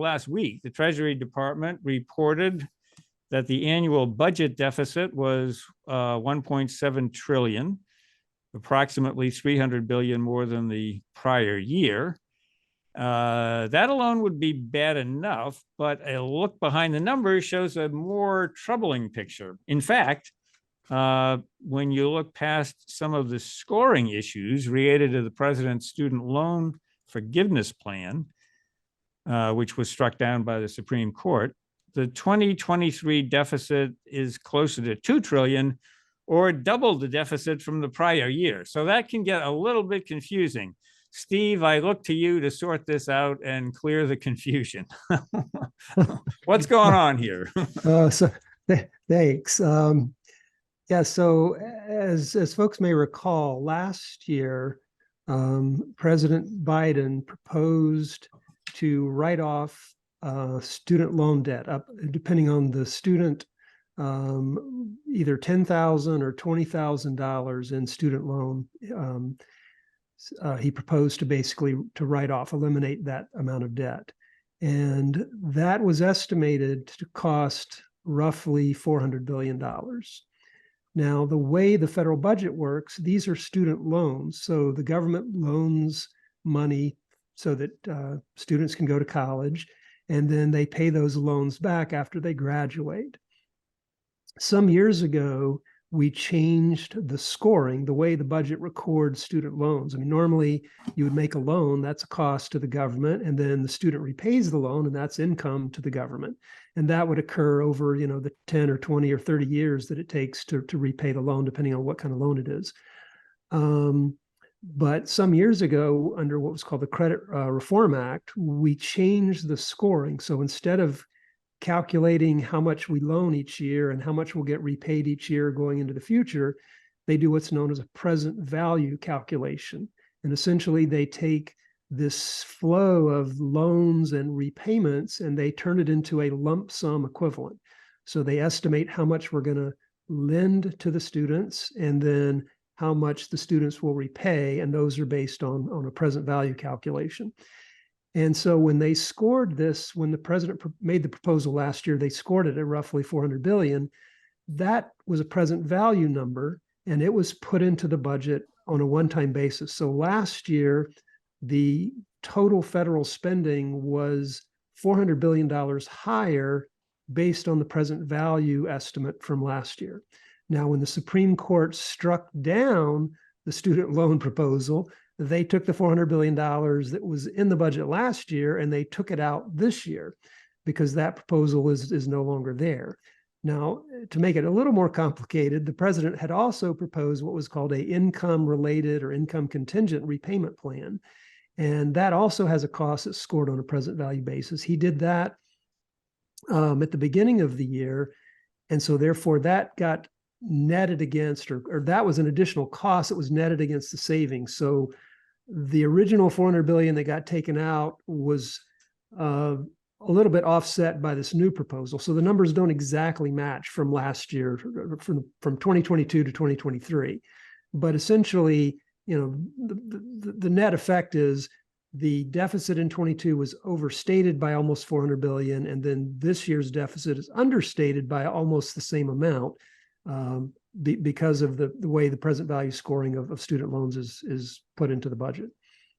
last week, the Treasury Department reported that the annual budget deficit was 1.7 trillion, approximately 300 billion more than the prior year. That alone would be bad enough, but a look behind the numbers shows a more troubling picture. In fact, when you look past some of the scoring issues related to the president's student loan forgiveness plan, which was struck down by the Supreme Court, the 2023 deficit is closer to 2 trillion or double the deficit from the prior year. So that can get a little bit confusing. Steve, I look to you to sort this out and clear the confusion. What's going on here? Thanks. Yeah, so as folks may recall, last year, President Biden proposed to write off student loan debt, up depending on the student, either $10,000 or $20,000 in student loan. He proposed to basically to write off, eliminate that amount of debt. And that was estimated to cost roughly $400 billion. Now, the way the federal budget works, these are student loans. So the government loans money so that students can go to college, and then they pay those loans back after they graduate. Some years ago, we changed the scoring, the way the budget records student loans. I mean, normally you would make a loan, that's a cost to the government, and then the student repays the loan, and that's income to the government. And that would occur over, the 10 or 20 or 30 years that it takes to repay the loan, depending on what kind of loan it is. But some years ago, under what was called the Credit Reform Act, we changed the scoring. So instead of calculating how much we loan each year and how much will get repaid each year going into the future, they do what's known as a present value calculation. And essentially they take this flow of loans and repayments and they turn it into a lump sum equivalent. So they estimate how much we're going to lend to the students and then how much the students will repay. And those are based on a present value calculation. And so when they scored this, when the president made the proposal last year, they scored it at roughly 400 billion. That was a present value number, and it was put into the budget on a one-time basis. So last year, the total federal spending was $400 billion higher based on the present value estimate from last year. Now, when the Supreme Court struck down the student loan proposal, they took the $400 billion that was in the budget last year and they took it out this year because that proposal is no longer there. Now, to make it a little more complicated, the president had also proposed what was called an income-related or income-contingent repayment plan. And that also has a cost that's scored on a present value basis. He did that at the beginning of the year. And so therefore that got netted against, or that was an additional cost that was netted against the savings. So the original 400 billion that got taken out was a little bit offset by this new proposal. So the numbers don't exactly match from last year, from 2022 to 2023. But essentially, the net effect is the deficit in 22 was overstated by almost 400 billion, and then this year's deficit is understated by almost the same amount because of the way the present value scoring of student loans is put into the budget.